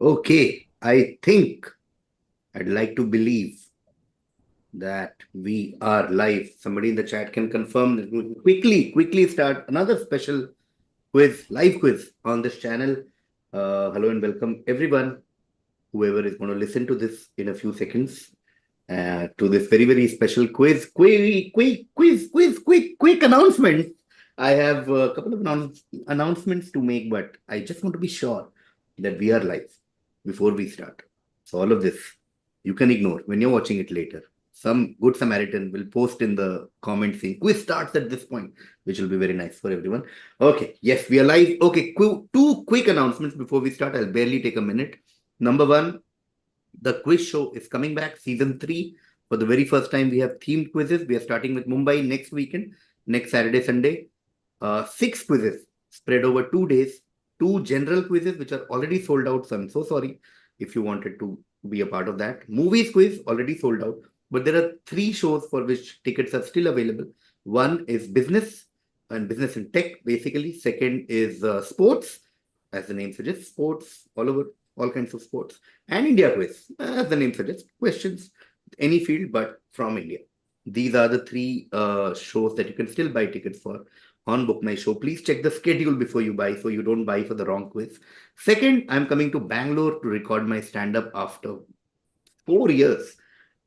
Okay, I think I'd like to believe that we are live. Somebody in the chat can confirm that we quickly start another special live quiz on this channel. Hello and welcome everyone, whoever is going to listen to this in a few seconds, to this very special quick announcement. I have a couple of announcements to make, but I just want to be sure that we are live before we start. So all of this you can ignore when you're watching it later. Some good Samaritan will post in the comment saying quiz starts at this point, which will be very nice for everyone. Okay, yes, we are live. Okay, two quick announcements before we start. I'll barely take a minute. Number one, the quiz show is coming back, season 3. For the very first time, we have themed quizzes. We are starting with Mumbai next weekend, next Saturday, Sunday. 6 quizzes spread over 2 days. 2 general quizzes, which are already sold out. So I'm so sorry if you wanted to be a part of that. Movies quiz already sold out. But there are 3 shows for which tickets are still available. One is business and business and tech, basically. Second is sports, as the name suggests, sports all over, all kinds of sports. And India quiz, as the name suggests, questions, any field, but from India. These are the 3 shows that you can still buy tickets for on Book My Show. Please check the schedule before you buy, so you don't buy for the wrong quiz. Second, I'm coming to Bangalore to record my stand-up after 4 years.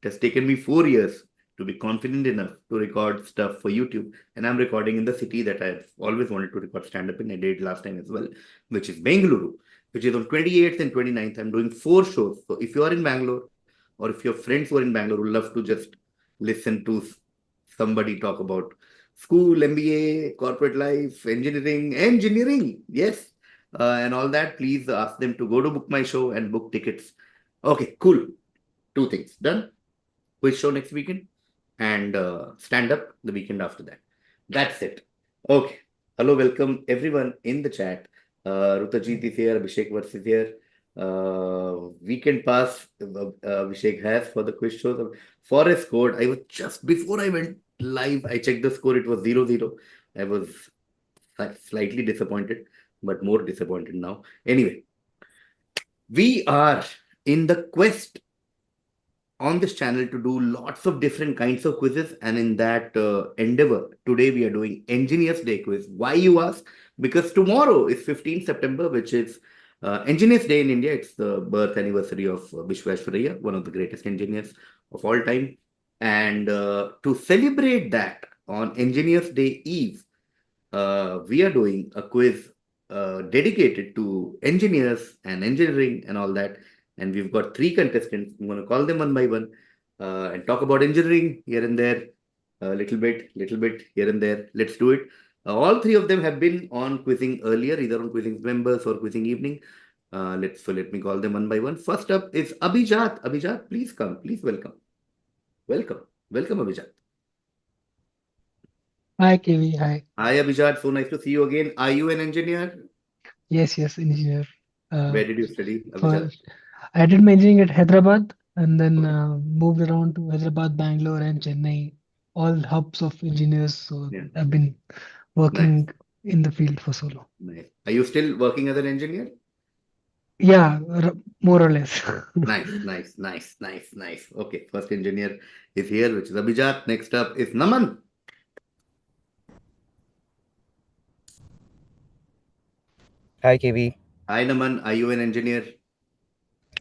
It has taken me 4 years to be confident enough to record stuff for YouTube. And I'm recording in the city that I've always wanted to record stand-up in. I did last time as well, which is Bengaluru, which is on 28th and 29th. I'm doing 4 shows. So if you are in Bangalore, or if your friends who are in Bangalore would love to just listen to somebody talk about school, MBA, corporate life, engineering, yes, and all that, please ask them to go to Book My Show and book tickets. Okay, cool. 2 things done. Quiz show next weekend and stand up the weekend after that. That's it. Okay. Hello, welcome everyone in the chat. Rutajit is here, Abhishek Vars is here. Weekend pass Abhishek has for the quiz show. Forest code. I was just before I went live, I checked the score, it was 0-0. I was slightly disappointed, but more disappointed now. Anyway, we are in the quest on this channel to do lots of different kinds of quizzes, and in that endeavor, today we are doing Engineers Day quiz. Why, you ask? Because tomorrow is 15th September, which is Engineers Day in India. It's the birth anniversary of Vishweshwaraya, one of the greatest engineers of all time. And to celebrate that on Engineers Day Eve, we are doing a quiz dedicated to engineers and engineering and all that. And we've got 3 contestants. I'm going to call them one by one and talk about engineering here and there, a little bit here and there. Let's do it. All 3 of them have been on quizzing earlier, either on Quizzing Members or Quizzing Evening. Let me call them one by one. First up is Abhijat. Abhijat, please come. Please welcome. Welcome, Abhijat. Hi, KV. Hi. Hi, Abhijat. So nice to see you again. Are you an engineer? Yes, engineer. Where did you study, For Abhijat? I did my engineering at Hyderabad and then moved around to Hyderabad, Bangalore, and Chennai, all hubs of engineers. So Yeah, I've been nice, working in the field for so long. nice. Are you still working as an engineer? Yeah, more or less. Nice. Okay, first engineer is here, which is Abhijat. Next up is Naman. Hi, KV. Hi, Naman. Are you an engineer?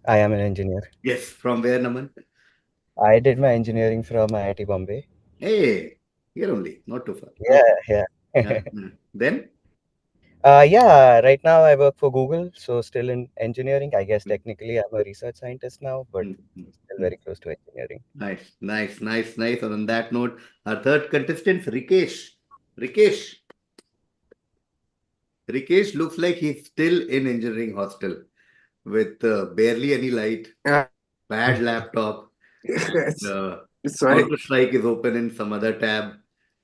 I am an engineer. Yes. From where, Naman? I did my engineering from IIT Bombay. Hey, here only, not too far. Okay. Yeah. Then? Yeah, right now I work for Google, so still in engineering. I guess Mm, technically I'm a research scientist now, but mm, mm, still mm. very close to engineering. Nice. And on that note, our third contestant, Rikesh. Rikesh. Rikesh looks like he's still in engineering hostel with barely any light, Yeah, bad laptop, and yes. Sorry. Counter-Strike is open in some other tab,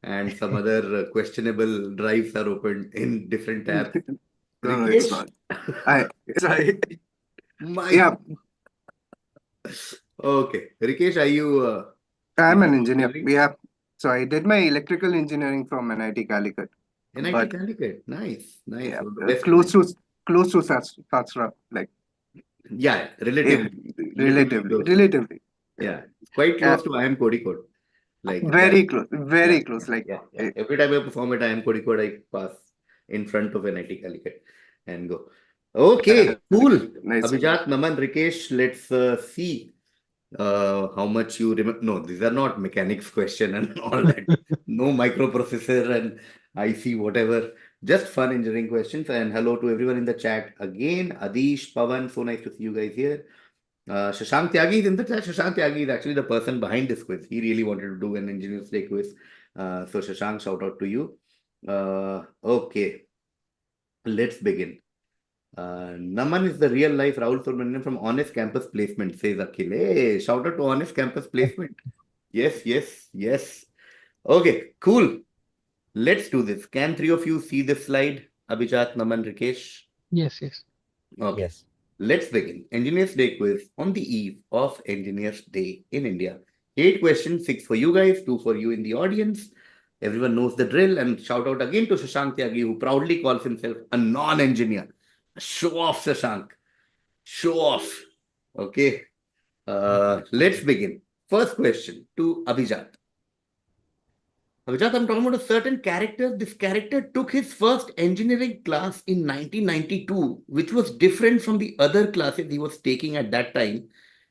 and some other questionable drives are open in different tabs. No, it's Rikesh, not. I sorry. my Yeah, okay, Rikesh, are you I'm into an engineer. engineering? Yeah. So I did my electrical engineering from NIT Calicut, NIT but Calicut, nice, yeah, one of the best close NIT. to Sastra, like Yeah, Yeah, relatively close. relatively. Yeah, quite Yeah, close to I am Code. Like that. very close, Yeah, very close. yeah, Like, yeah, yeah. Every time I perform at I am Code, I pass in front of an IT Calicut and go. Okay, cool. nice. Abhijat, Naman, Rikesh, let's see how much you remember. No, these are not mechanics question and all that. No microprocessor and IC, whatever. Just fun engineering questions. And hello to everyone in the chat again. Adish, Pavan, so nice to see you guys here. Shashank Tyagi is in the chat. Shashank Tyagi is actually the person behind this quiz. He really wanted to do an Engineer's Day quiz. So Shashank, shout out to you. Okay, let's begin. Naman is the real life Rahul Subramanian from Honest Campus Placement, says Akhil. Hey, shout out to Honest Campus Placement. Yes, yes, yes. Okay, cool. Let's do this. Can three of you see this slide? Abhijat, Naman, Rikesh. Yes, yes. Okay. Yes. Let's begin. Engineers Day quiz on the eve of Engineers Day in India. 8 questions, 6 for you guys, 2 for you in the audience. Everyone knows the drill. And shout out again to Shashank Tyagi, who proudly calls himself a non-engineer. Show off, Shashank. Show off. Okay. Let's begin. First question to Abhijat. Abhijat, I'm talking about a certain character. This character took his first engineering class in 1992, which was different from the other classes he was taking at that time,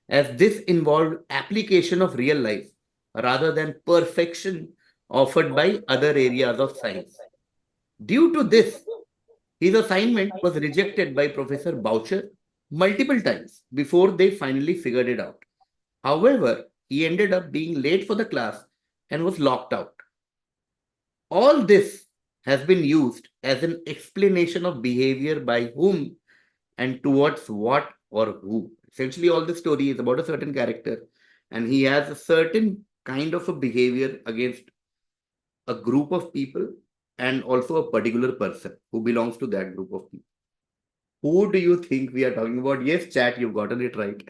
as this involved application of real life rather than perfection offered by other areas of science. Due to this, his assignment was rejected by Professor Boucher multiple times before they finally figured it out. However, he ended up being late for the class and was locked out. All this has been used as an explanation of behavior by whom and towards what or who. Essentially, all the story is about a certain character, and he has a certain kind of a behavior against a group of people and also a particular person who belongs to that group of people. Who do you think we are talking about? Yes, chat, you've gotten it right.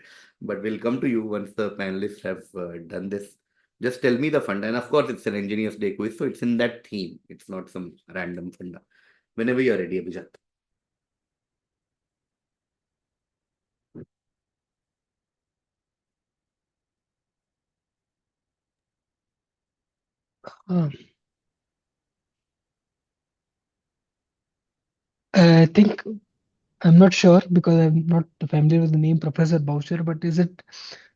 But we'll come to you once the panelists have done this. Just tell me the funda. And of course, it's an Engineers Day quiz, so it's in that theme. It's not some random funda. Whenever you're ready, Abhijat. Uh, I think I'm not sure because I'm not familiar with the name Professor Boucher, but is it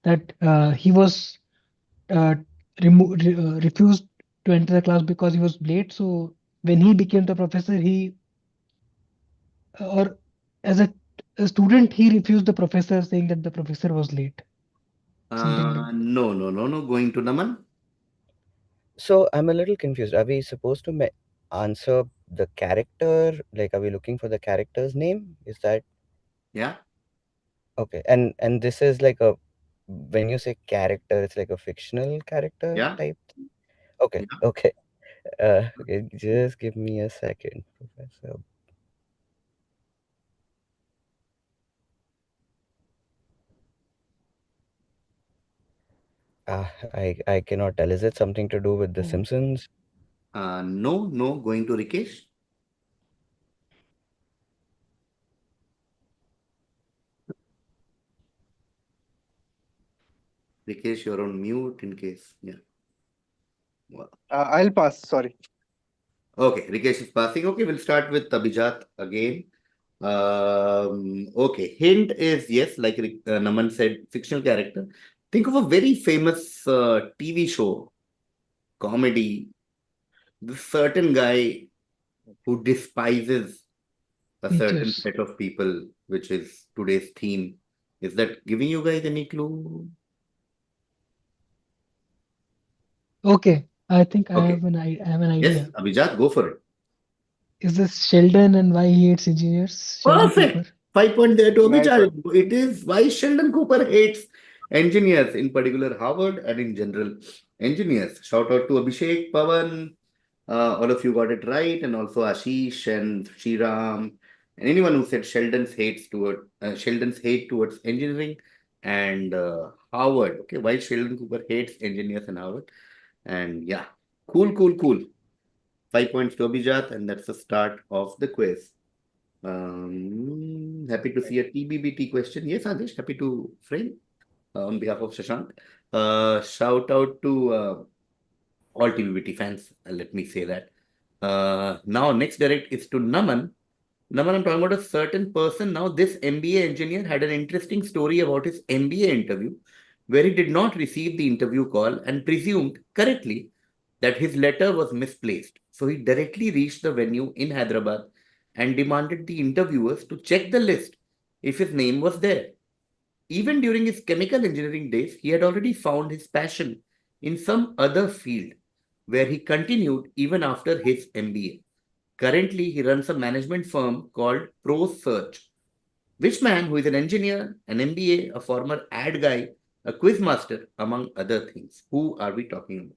that he was refused to enter the class because he was late? So when he became the professor, he or as a student, he refused the professor, saying that the professor was late. Something like No. Going to Naman. So I'm a little confused. Are we supposed to answer the character? Like, are we looking for the character's name? Is that Yeah. okay? And this is like a when you say character, it's like a fictional character Yeah. type. Okay, Yeah. okay. Okay, just give me a second, Professor. I cannot tell. Is it something to do with The Simpsons? No. Going to Rikesh. Rikesh, you're on mute in case. Yeah. Well, I'll pass. Sorry. okay, Rikesh is passing. Okay, we'll start with Abhijat again. Okay, hint is yes, like Naman said, fictional character. Think of a very famous TV show, comedy. This certain guy who despises a certain teachers. set of people, which is today's theme. Is that giving you guys any clue? Okay, I think Okay, I have an yes, idea. Abhijat, go for it. Is this Sheldon and why he hates engineers? Sheldon Cooper. Perfect. 5 point there to Nice Abhijat. one. It is why Sheldon Cooper hates engineers, in particular Harvard and in general engineers. Shout out to Abhishek, Pavan. All of you got it right, and also Ashish and Shriram, and anyone who said Sheldon's hate towards engineering and Harvard. Okay, why Sheldon Cooper hates engineers and Harvard. And yeah, cool. 5 points to Abhijat, and that's the start of the quiz. Happy to see a TBBT question. Yes, Adesh, happy to frame on behalf of Shashank. Shout out to all TBBT fans. Let me say that. Now, next direct is to Naman. Naman, I'm talking about a certain person. Now, this MBA engineer had an interesting story about his MBA interview where he did not receive the interview call and presumed correctly that his letter was misplaced. So he directly reached the venue in Hyderabad and demanded the interviewers to check the list if his name was there. Even during his chemical engineering days, he had already found his passion in some other field where he continued even after his MBA. Currently, he runs a management firm called Pro Search. Which man who is an engineer, an MBA, a former ad guy, a quiz master, among other things? Who are we talking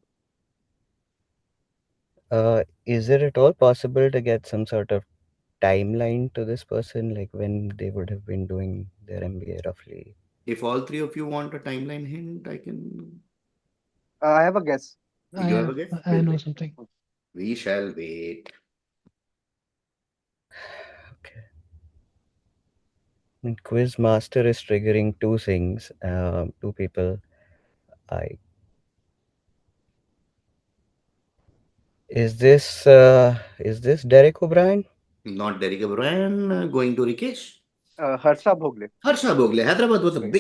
about? Is it at all possible to get some sort of timeline to this person, like when they would have been doing their MBA roughly? If all three of you want a timeline hint, I can. I have a guess. You have a guess? I We'll know wait. something. We shall wait. Okay. And quiz master is triggering two things, two people. I is this Derek O'Brien? Not Derek O'Brien, going to Rikesh. Harsha Bhogle. Harsha Bhogle. Hyderabad was a Right.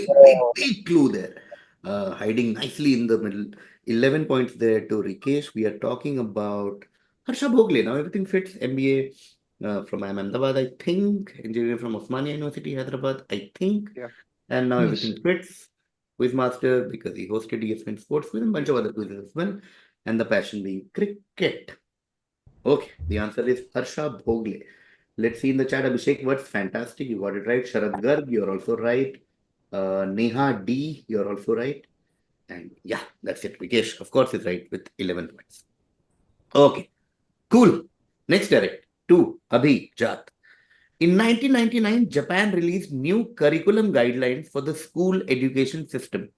big clue there. Hiding nicely in the middle. 11 points there to Rikesh. We are talking about Harsha Bhogle. Now everything fits. MBA from Ahmedabad, I think. Engineering from Osmania University, Hyderabad, I think. Yeah. And now Yes. everything fits. Quizmaster because he hosted ESPN Sports with a bunch of other quizzes as well. And the passion being cricket. Okay, the answer is Harsha Bhogle. Let's see in the chat, Abhishek, what's fantastic? You got it right. Sharad Garg, you're also right. Neha D, you're also right. And yeah, that's it. Rikesh, of course, is right with 11 points. Okay, cool. Next direct to Abhijat. In 1999, Japan released new curriculum guidelines for the school education system,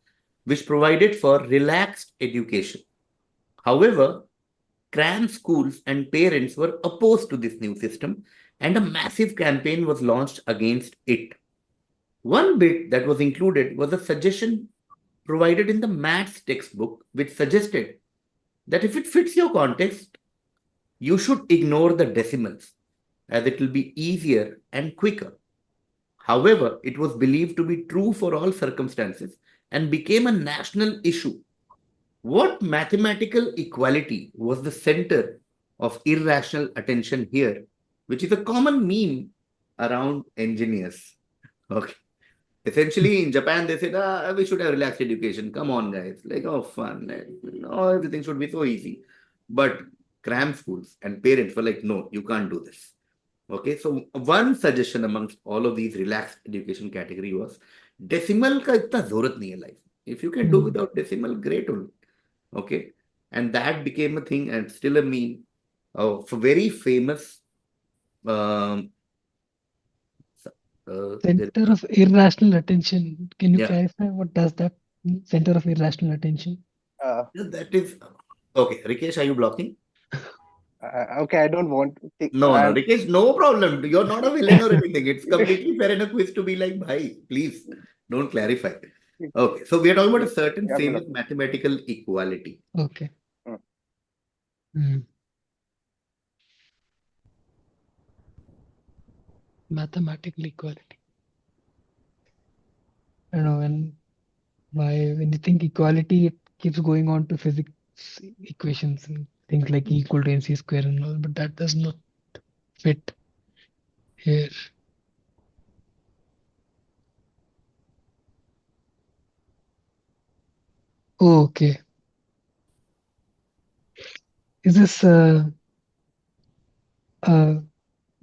which provided for relaxed education. However, cram schools and parents were opposed to this new system, and a massive campaign was launched against it. One bit that was included was a suggestion provided in the maths textbook, which suggested that if it fits your context, you should ignore the decimals, as it will be easier and quicker. However, it was believed to be true for all circumstances and became a national issue. What mathematical equality was the center of irrational attention here, which is a common meme around engineers? Okay. Essentially, in Japan, they said, we should have relaxed education. Come on, guys. Like, oh, fun. No, everything should be so easy. But cram schools and parents were like, no, you can't do this. Okay, so one suggestion amongst all of these relaxed education category was decimal का इतना जरूरत नहीं है life. If you can do without decimal, great only. Okay, and that became a thing and still a meme of a very famous um, Center of irrational attention. Can you yeah, clarify what does that mean? Center of irrational attention. that is okay. Rikesh, are you blocking? Okay, I don't want to take. No, Rikesh, no problem. You're not a villain or anything. It's completely fair in a quiz to be like, bhai, please don't clarify. Okay, so we are talking about a certain Yeah, famous mathematical equality. Okay. Hmm. Hmm. Mathematical equality. I don't know when you think equality, it keeps going on to physics equations and things like E equal to MC square and all, but that does not fit here. Oh, okay. Is this uh,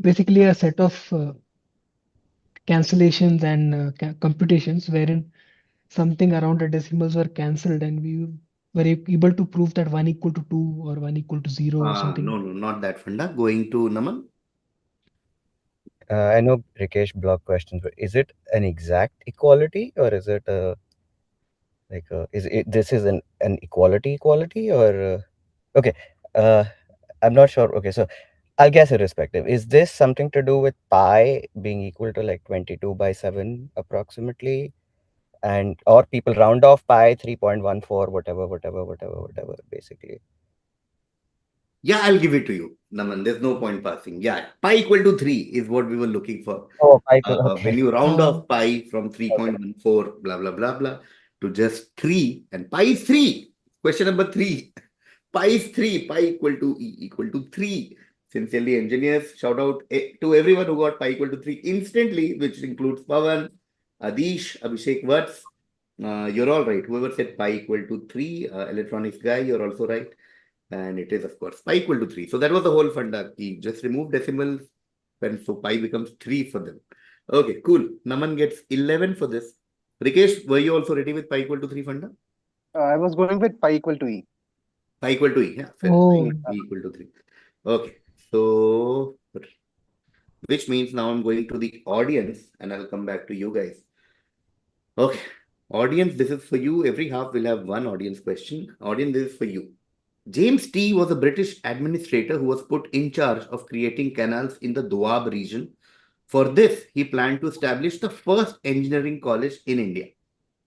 basically a set of cancellations and computations wherein something around the decimals were cancelled and we were able to prove that 1 equal to 2 or 1 equal to 0 or something? No, not that funda. Going to Naman. I know Rikesh block questions, but is it an exact equality or is it is it this is an equality or okay? I'm not sure. Okay, so I'll guess irrespective. Is this something to do with pi being equal to like 22/7 approximately? And or people round off pi 3.14, whatever, basically. Yeah, I'll give it to you, Naman. There's no point passing. Yeah, pi equal to 3 is what we were looking for. Oh, pi equal, okay. When you round Uh, off pi from Okay. 3.14, blah, blah, blah, blah, to just 3, and pi is 3. Question number 3. Pi is 3. Pi equal to E equal to 3. Sincerely, engineers, shout out to everyone who got pi equal to 3 instantly, which includes Pavan, Adish, Abhishek Vats. You're all right. Whoever said pi equal to 3, electronics guy, you're also right. And it is, of course, pi equal to 3. So that was the whole funda. He just remove decimals, and so pi becomes 3 for them. Okay, cool. Naman gets 11 for this. Rikesh, were you also ready with pi equal to 3 funda? I was going with pi equal to E. Pi equal to E, yeah, fair. oh, Pi equal to 3. Okay, so which means now I'm going to the audience and I'll come back to you guys. Okay, audience, this is for you. Every half will have one audience question. Audience, this is for you. James T was a British administrator who was put in charge of creating canals in the Doab region. For this, he planned to establish the first engineering college in India.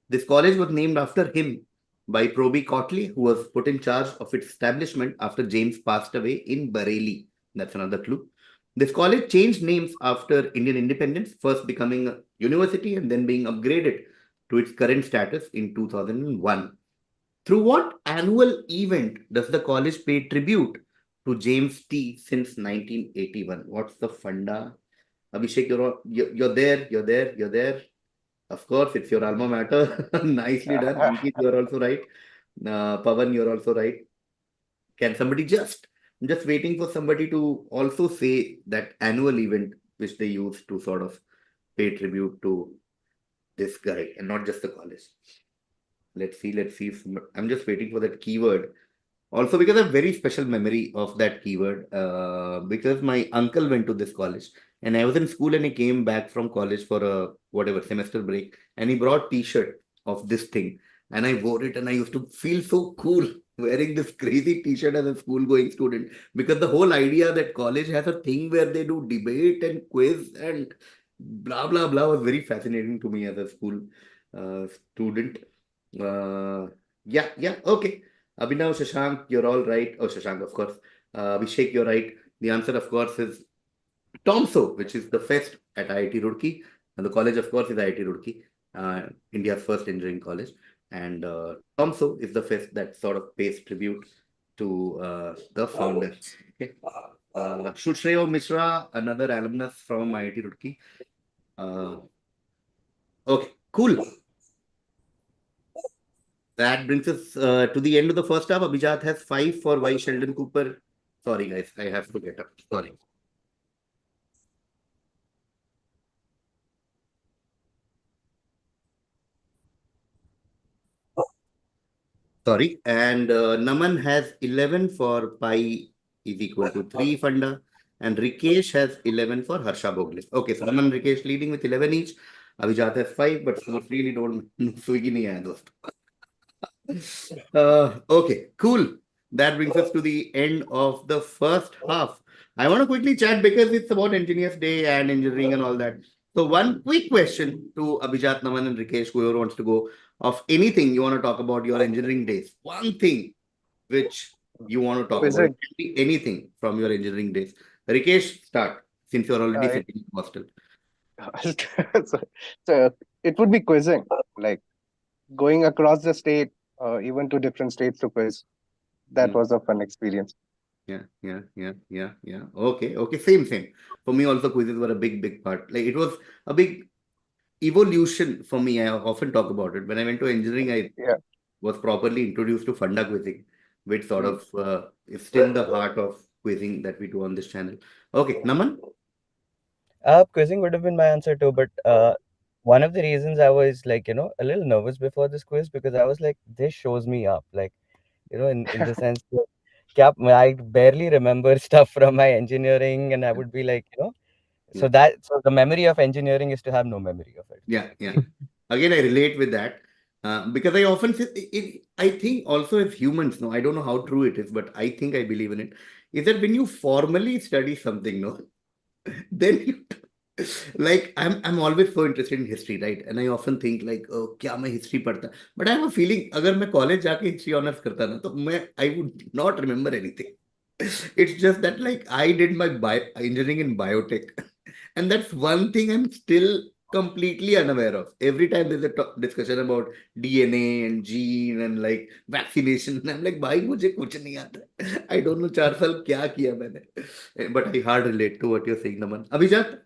This college was named after him by Proby Cotley, who was put in charge of its establishment after James passed away in Bareilly. That's another clue. This college changed names after Indian independence, first becoming a university and then being upgraded to its current status in 2001. Through what annual event does the college pay tribute to James T since 1981? What's the funda? Abhishek, you're there, you're there, you're there. Of course, it's your alma mater. Nicely done. Ankit, you're also right. Pavan, you're also right. Can somebody I'm just waiting for somebody to also say that annual event which they use to sort of pay tribute to this guy and not just the college. Let's see. I'm just waiting for that keyword. Also, because I have very special memory of that keyword, because my uncle went to this college and I was in school and he came back from college for a whatever semester break and he brought t-shirt of this thing and I wore it and I used to feel so cool wearing this crazy t-shirt as a school going student because the whole idea that college has a thing where they do debate and quiz and blah blah blah was very fascinating to me as a school student. Uh, yeah, okay. Abhinav, Shashank, you're all right. Oh, Shashank, of course. Abhishek, you're right. The answer, of course, is TOMSO, which is the fest at IIT Roorkee. And the college, of course, is IIT Roorkee, India's first engineering college. And TOMSO is the fest that sort of pays tribute to the founder. Okay. Shushreyo Mishra, another alumnus from IIT Roorkee. Okay, cool. That brings us to the end of the first half. Abhijat has 5 for Y. Sheldon Cooper. Sorry, guys, I have to get up. Sorry. Sorry. And Naman has 11 for pi is equal to 3 funda. And Rikesh has 11 for Harsha Bogle. Okay, so Naman and Rikesh leading with 11 each. Abhijat has 5, but really don't. Swiggy nahi aaya, dost. Okay, cool. That brings us to the end of the first half. I want to quickly chat because it's about Engineers Day and engineering and all that. So, one quick question to Abhijat, Naman, and Rikesh, whoever wants to go, of anything you want to talk about your engineering days. One thing which you want to talk about. It Quizzing. can be anything from your engineering days. Rikesh, start since you're already Uh, sitting in hostel. so, so it would be quizzing, like going across the state, even to different states to quiz. That Hmm. was a fun experience. Yeah. Okay. Same. For me, also quizzes were a big part. Like it was a big evolution for me. I often talk about it. When I went to engineering, I Yeah. was properly introduced to funda quizzing, which sort Hmm. of is still the heart of quizzing that we do on this channel. Okay, Naman. Quizzing would have been my answer too, but one of the reasons I was like, a little nervous before this quiz because I was like, this shows me up, like, in the sense that I barely remember stuff from my engineering, and I would be like, Yeah, so the memory of engineering is to have no memory of it, yeah. basically. Again, I relate with that because I often say, I think also as humans, no, I don't know how true it is, but I think I believe in it. is that when you formally study something, no, then you like I'm always so interested in history, right? And I often think like, oh, क्या मैं history पढ़ता? But I have a feeling अगर मैं college जाके history honors करता ना, तो मैं I would not remember anything. It's just that like I did my engineering in biotech, and that's one thing I'm still completely unaware of. Every time there's a discussion about DNA and gene and like vaccination, I'm like, भाई मुझे कुछ नहीं आता. I don't know 4 साल क्या किया मैंने. But I hard relate to what you're saying, Naman. Abhijat?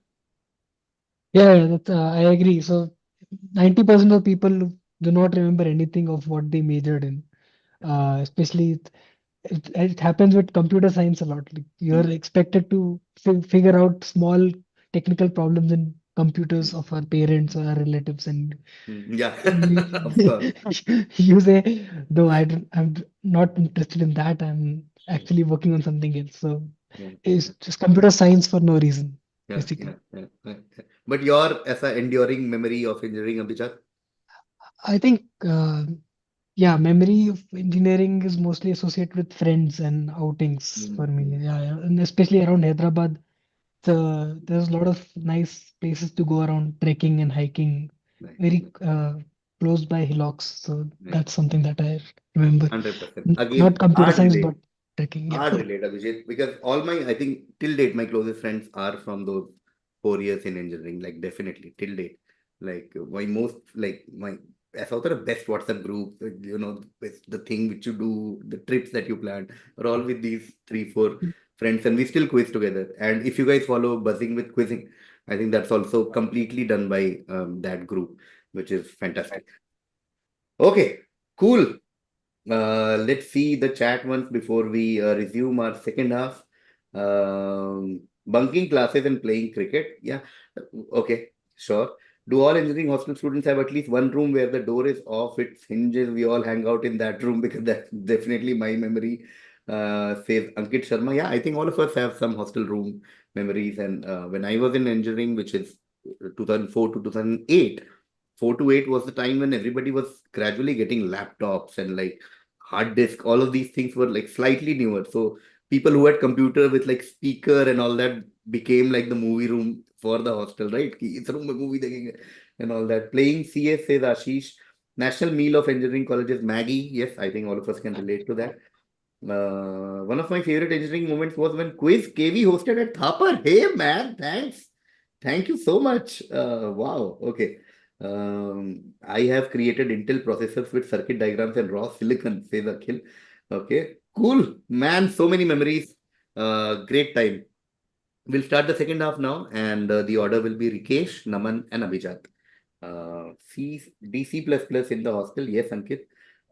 Yeah, I agree. So 90% of people do not remember anything of what they majored in. Especially it happens with computer science a lot. Like you're expected to figure out small technical problems in computers of our parents or our relatives, and Yeah, you, of course. you say, "No, I'm not interested in that. I'm actually working on something else." So Yeah, it's just computer science for no reason, yeah, yeah, basically. yeah. But your as a enduring memory of engineering, Abhijat? I think, yeah, memory of engineering is mostly associated with friends and outings for me. Mm. Yeah, yeah. And especially around Hyderabad, there's a lot of nice places to go around trekking and hiking, Nice, very close by hillocks. So nice. that's something that I remember. 100%. Not Again, computer hard science, relate. but trekking. Yeah. Hard relate, Abhijit, because all my, I think, till date, my closest friends are from those 4 years in engineering. Like, definitely, till date. Like, my most, like, my, as out of best WhatsApp group, with the thing which you do, the trips that you plan, are all with these 3, 4 friends, and we still quiz together. And if you guys follow Buzzing with Quizzing, I think that's also completely done by that group, which is fantastic. Okay, cool. Let's see the chat once before we resume our second half. Bunking classes and playing cricket. Yeah. Okay. Sure. Do all engineering hostel students have at least one room where the door is off its hinges? We all hang out in that room because that's definitely my memory. Says Ankit Sharma. Yeah, I think all of us have some hostel room memories. And when I was in engineering, which is 2004 to 2008, 4 to 8 was the time when everybody was gradually getting laptops and like hard disk. All of these things were like slightly newer. So people who had computer with like speaker and all that became like the movie room for the hostel, right? कि इस room में movie देखेंगे and all that. Playing CS says Ashish. National meal of engineering colleges Maggie. Yes, I think all of us can relate to that. One of my favorite engineering moments was when quiz KV hosted at Thapar. Hey man, thanks. Thank you so much. Wow. Okay. I have created Intel processors with circuit diagrams and raw silicon, says Akhil. Okay. Cool. Man, so many memories. Great time. We'll start the second half now, and the order will be Rikesh, Naman, and Abhijat. C DC plus plus in the hostel. Yes, Ankit.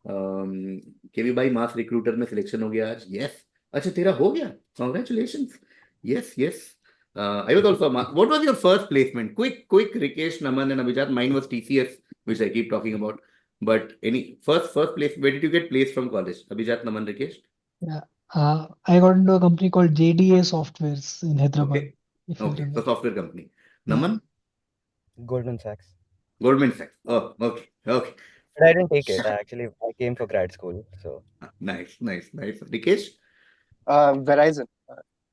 केवी भाई mass recruiter में selection हो गया आज. Yes. अच्छा तेरा हो गया. Congratulations. Yes, yes. I was also what was your first placement? Quick Rikesh, Naman and Abhijat. Mine was TCS, which I keep talking about. But any first place, where did you get placed from college? Abhijat, Naman, Rikesh. Yeah. I got into a company called JDA Softwares in Hyderabad, Okay. if you Okay. So remember. software company. Yeah. Naman, Goldman Sachs. Goldman Sachs. Oh, okay. Okay. But I didn't take it. I came for grad school. So Nice, nice, nice. Rikesh? Verizon,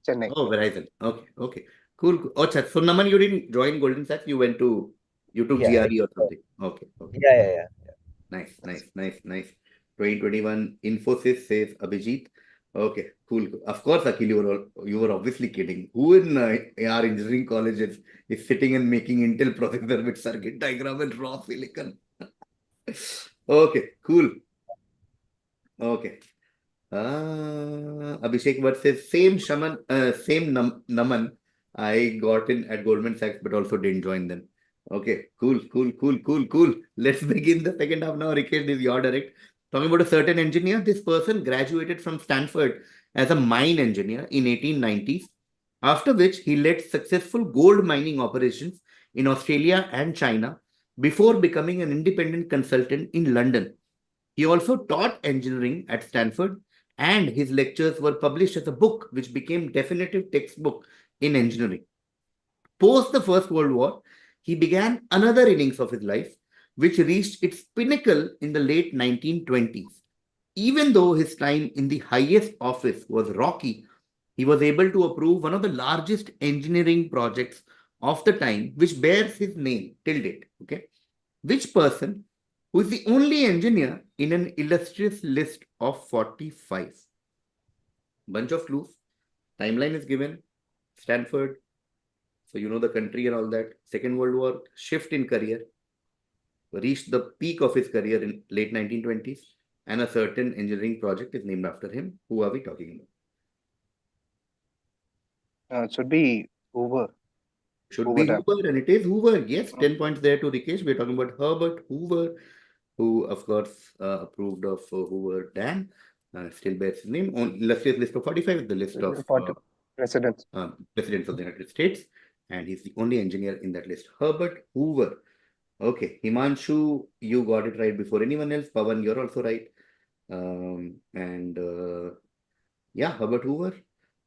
Chennai. Oh, Verizon. Okay, okay. Cool. Cool. Oh, so Naman, you didn't join Golden Sachs, you took yeah, GRE or something. Okay, okay. yeah. Nice, nice, nice, nice. 2021 Infosys says Abhijit. Okay, cool. Cool. Of course, Akhil, you were obviously kidding. Who in our engineering colleges is sitting and making Intel processor with circuit diagram and raw silicon? Okay, cool. Okay. Abhishek versus same Naman. I got in at Goldman Sachs, but also didn't join them. Okay, cool. Let's begin the second half now. Rikesh, this is your direct. Talking about a certain engineer, this person graduated from Stanford as a mine engineer in 1890s, after which he led successful gold mining operations in Australia and China before becoming an independent consultant in London. He also taught engineering at Stanford, and his lectures were published as a book which became definitive textbook in engineering. Post the First World War, he began another innings of his life, which reached its pinnacle in the late 1920s. Even though his time in the highest office was rocky, He was able to approve one of the largest engineering projects of the time, which bears his name till date. Okay. Which person who is the only engineer in an illustrious list of 45? Bunch of clues. Timeline is given. Stanford. So you know the country and all that. Second World War. Shift in career. Reached the peak of his career in late 1920s. And a certain engineering project is named after him. Who are we talking about? It should be Hoover. Should be Dam. Hoover, and it is Hoover. Yes, 10 points there to Rikesh. We're talking about Herbert Hoover, who, of course, approved of Hoover Dam. Still bears his name. On illustrious list of 45 is the list of 40 presidents. presidents of the United States. And he's the only engineer in that list. Herbert Hoover. Okay, Himanshu, you got it right before anyone else. Pawan, you're also right. Yeah, Herbert Hoover.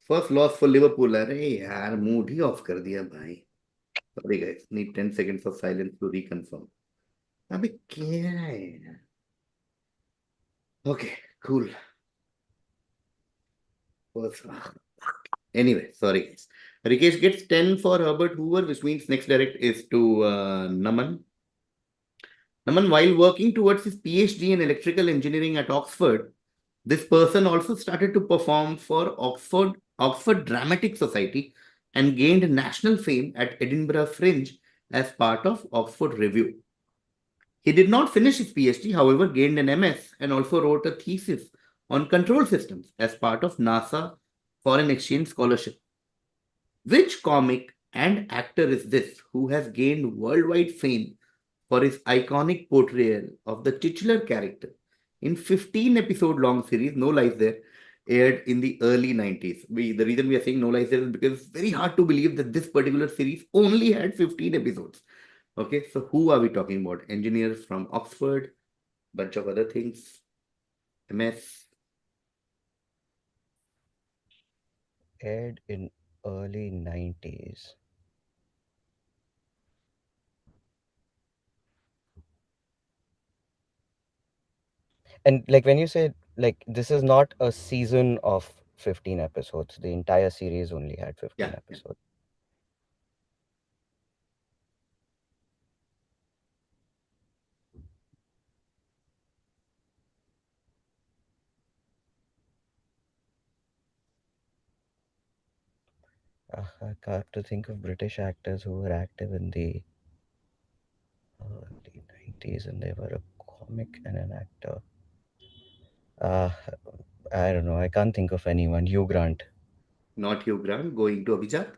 First loss for Liverpool. अरे यार mood he of कर दिया भाई. Sorry guys, need 10 seconds of silence to reconfirm. अबे क्या है यार? Okay, cool. Anyway, sorry guys. Rikesh gets 10 for Herbert Hoover, which means next direct is to Naman. Naman, while working towards his PhD in electrical engineering at Oxford, this person also started to perform for Oxford Dramatic Society and gained national fame at Edinburgh Fringe as part of Oxford Review. He did not finish his PhD, however, gained an MS and also wrote a thesis on control systems as part of NASA Foreign Exchange Scholarship. Which comic and actor is this who has gained worldwide fame for his iconic portrayal of the titular character in 15-episode long series, No Lies There, aired in the early 90s. The reason we are saying No Lies There is because it's very hard to believe that this particular series only had 15 episodes. Okay, so who are we talking about? Engineers from Oxford, bunch of other things, MS. Aired in early 90s. And like when you say like this is not a season of 15 episodes, the entire series only had 15 episodes. I have to think of British actors who were active in the early 90s and they were a comic and an actor. I don't know. I can't think of anyone. Hugh Grant. Not Hugh Grant. Going to Abhijat.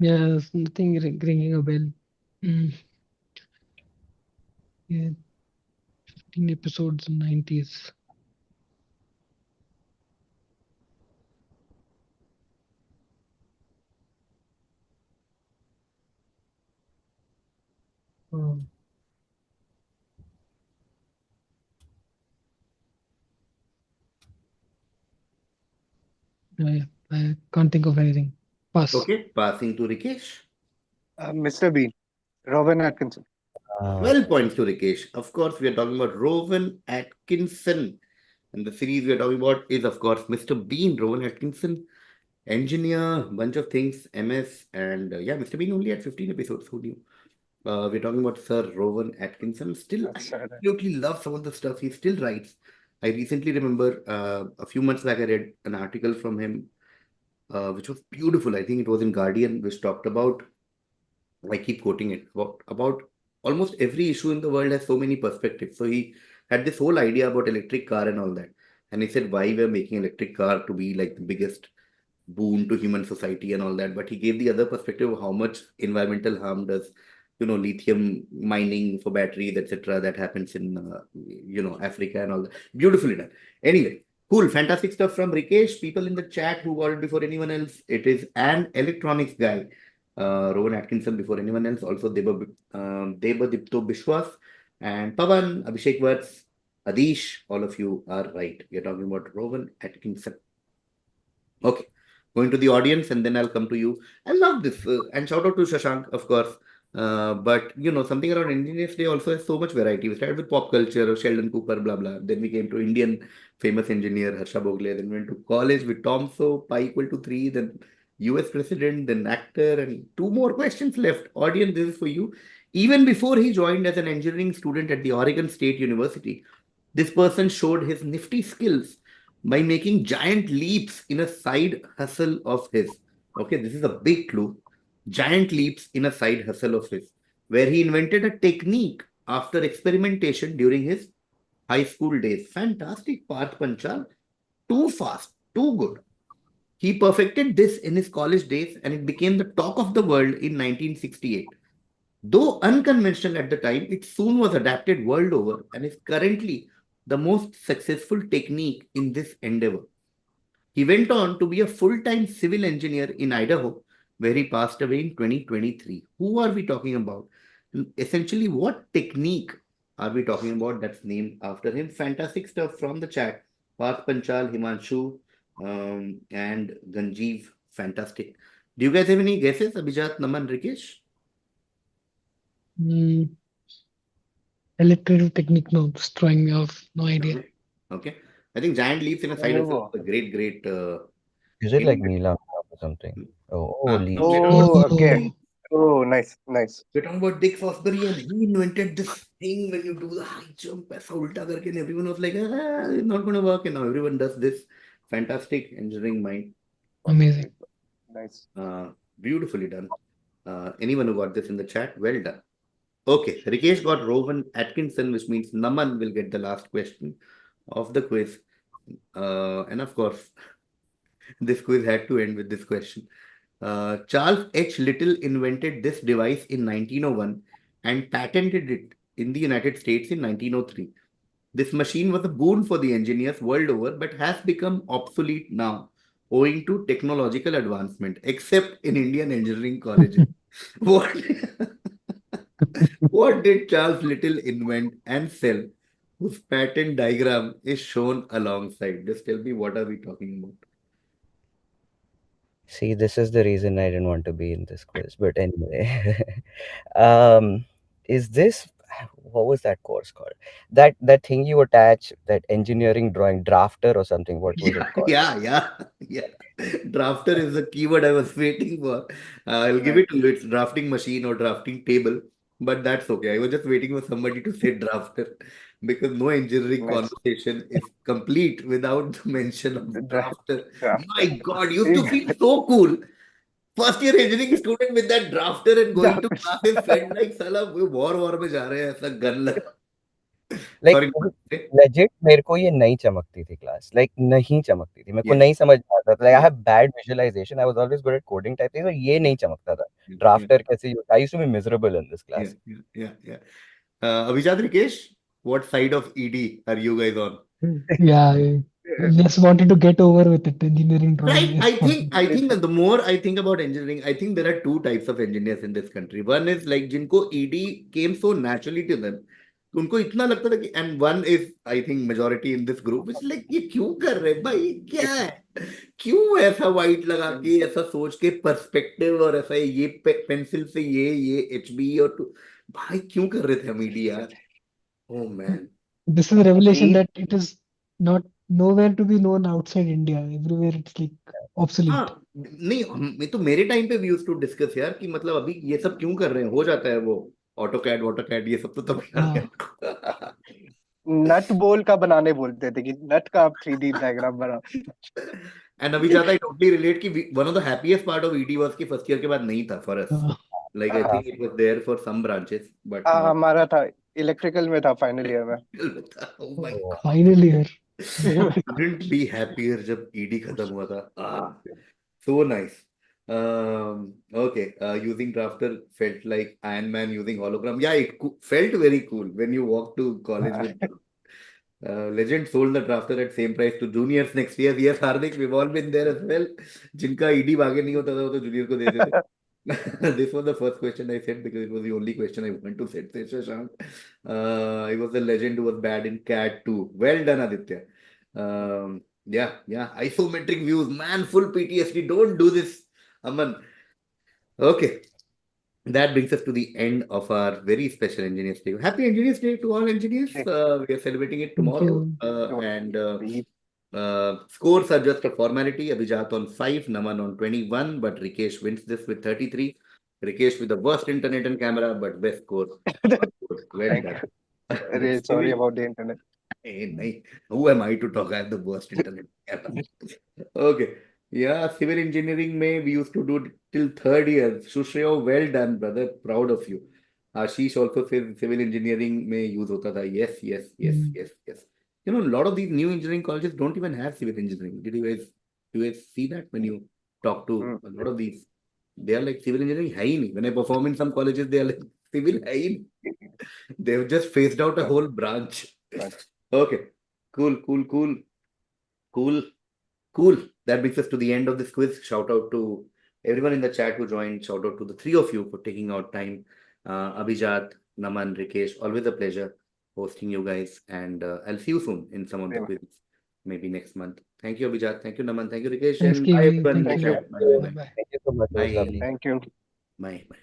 Yeah, nothing ringing a bell. Yeah, 15 episodes in 90s. I can't think of anything. Pass. Okay, passing to Rikesh. Mr. Bean, Rowan Atkinson. 12 points to Rikesh. Of course, we are talking about Rowan Atkinson. And the series we are talking about is, of course, Mr. Bean, Rowan Atkinson, engineer, bunch of things, MS, and yeah, Mr. Bean only had 15 episodes. Who knew? We're talking about Sir Rowan Atkinson. Still, I absolutely love some of the stuff he still writes. I recently remember a few months back, I read an article from him, which was beautiful. I think it was in Guardian, which talked about, I keep quoting it, about almost every issue in the world has so many perspectives. So he had this whole idea about electric car and all that. And he said why we're making electric car to be like the biggest boon to human society and all that. But he gave the other perspective of how much environmental harm does, lithium mining for batteries, etc. that happens in, Africa and all that. Beautifully done. Anyway, cool. Fantastic stuff from Rikesh. People in the chat who got it before anyone else. It is an electronics guy. Rowan Atkinson before anyone else. Also Debadipto Bishwas and Pavan, Abhishek Vats, Adish. All of you are right. We are talking about Rowan Atkinson. Okay. Going to the audience and then I'll come to you. I love this. And shout out to Shashank, of course. But something around Engineers Day also has so much variety. We started with pop culture, Sheldon Cooper, blah blah. Then we came to Indian famous engineer Harsha Bhogle. Then we went to college with Tom So, pi equal to 3. Then US president, then actor, and two more questions left. Audience, this is for you. Even before he joined as an engineering student at the Oregon State University, this person showed his nifty skills by making giant leaps in a side hustle of his. Okay, this is a big clue. Giant leaps in a side hustle of his, where he invented a technique after experimentation during his high school days. Fantastic, Parth Panchal. Too fast, too good. He perfected this in his college days and it became the talk of the world in 1968. Though unconventional at the time, it soon was adapted world over and is currently the most successful technique in this endeavor. He went on to be a full-time civil engineer in Idaho, where he passed away in 2023. Who are we talking about? Essentially, what technique are we talking about that's named after him? Fantastic stuff from the chat. Parth Panchal, Himanshu, and Ganjeev. Fantastic. Do you guys have any guesses? Abhijat, Naman, Rikesh? Electrical technique, no, just throwing me off. No idea. Okay. I think giant leaps in a side hustle is a great Is it like hint. Neelam or something? Oh, No, leaves. we're talking about Oh, okay. Dick. Oh, nice, nice. We're talking about Dick Fosbury, and he invented this thing when you do the high jump, aisa ulta karke, and everyone was like, it's not going to work. And now everyone does this. Fantastic engineering mind. Amazing. Nice. Beautifully done. Anyone who got this in the chat, well done. Okay, Rikesh got Rowan Atkinson, which means Naman will get the last question of the quiz. And of course, this quiz had to end with this question. Charles H. Little invented this device in 1901 and patented it in the United States in 1903. This machine was a boon for the engineers world over, but has become obsolete now owing to technological advancement, except in Indian engineering colleges. What, what did Charles Little invent and sell, whose patent diagram is shown alongside? Just tell me, what are we talking about? See, this is the reason I didn't want to be in this quiz. But anyway, is this what was that course called? That thing you attach, that engineering drawing drafter or something. What was it called? Yeah. Drafter is the keyword I was waiting for. I'll give it to you. It's drafting machine or drafting table, but that's okay. I was just waiting for somebody to say drafter because no engineering Nice. conversation is complete without the mention of drafter. My Drafter. God, used to feel so cool. First year engineering student with that drafter and going to classes felt like साला war में जा रहे हैं ऐसा gun लगा. Like Sorry. legit, मेरे को ये नहीं चमकती थी क्लास. Like नहीं चमकती थी. मेरे को Yes. नहीं समझ में आता था. Like I have bad visualization. I was always good at coding type things. ये नहीं चमकता था. Drafter कैसे use? I used to be miserable in this class. Yeah. Abhijat, Rikesh, what side of ED are you guys on? Yeah, I just wanted to get over with it. Engineering drawing. Right. I think that the more I think about engineering, I think there are two types of engineers in this country. One is like जिनको ED came so naturally to them. उनको इतना लगता था कि and one is I think majority in this group is like ये क्यों कर रहे हैं भाई, ये क्या है, क्यों ऐसा वाइट लगा के ऐसा सोच के पर्सपेक्टिव और ऐसा ये पेंसिल से ये HB और भाई क्यों कर रहे थे हम ED यार. Oh man. This is a revelation that it is not nowhere to be known outside India. Everywhere it's like obsolete. हाँ नहीं तो मेरे टाइम पे भी यूज टू डिस्कस यार कि मतलब अभी ये सब क्यों कर रहे हैं, हो जाता है वो ऑटोकैड ये सब तो तब नट बोल का बनाने बोलते थे कि नट का आप 3D डायग्राम बना. एंड अभी ज्यादा आई टोटली रिलेट कि one of the happiest part of ED was कि फर्स्ट ईयर के बाद नहीं था for us. Like I think it was there for some branches but हमारा था इलेक्ट्रिकल में था फाइनल ईयर में. Oh my god, Final year. couldn't be happier जब ईडी खत्म हुआ था. So nice. Okay. Using drafter felt like Iron Man using hologram. Yeah, it felt very cool when you walked to college with legend sold the drafter at same price to juniors next year. Yes, Hardik, we've all been there as well. जिनका ED आगे नहीं होता था वो तो junior को देते थे. This was the first question I said because it was the only question I want to set. He was the legend who was bad in CAD too. Well done, Aditya. Yeah. Isometric views, man, full PTSD. Don't do this, Aman. Okay. that brings us to the end of our very special Engineers Day. Happy Engineers Day to all engineers. Hey, We are celebrating it Thank tomorrow. you. And we- scores are just a formality. Abhijat on 5, Naman on 21, but Rikesh wins this with 33. Rikesh with the worst internet and camera, but best score. Well Thank done. you. Really sorry Civil, about the internet. nahi. Who am I to talk? I have the worst internet camera. Okay. Yeah, civil engineering we used to do till third year. Sushreyo, well done, brother. Proud of you. Ashish also says civil engineering may use hota tha. Yes, yes, yes, Mm. yes, yes. You know, a lot of these new engineering colleges don't even have civil engineering. Do you guys see that when you talk to Mm, a lot of these? They are like civil engineering hai hi nahi. When I perform in some colleges, they are like civil hai hi nahi. They've just phased out a right, whole branch. right. Okay. Cool, cool, cool, cool. Cool. That brings us to the end of this quiz. Shout out to everyone in the chat who joined. Shout out to the three of you for taking out time. Abhijat, Naman, Rikesh, always a pleasure hosting you guys. And I'll see you soon in some of the Same. quizzes, maybe next month. Thank you, Abhijat. Thank you, Naman. Thank you, Rikesh. Thanks, And bye, KV. everyone. Thank Thank Take you. you. care. Bye, bye, Bye bye. bye. Thank you so much. It was Bye. lovely. Thank you. Bye. Bye.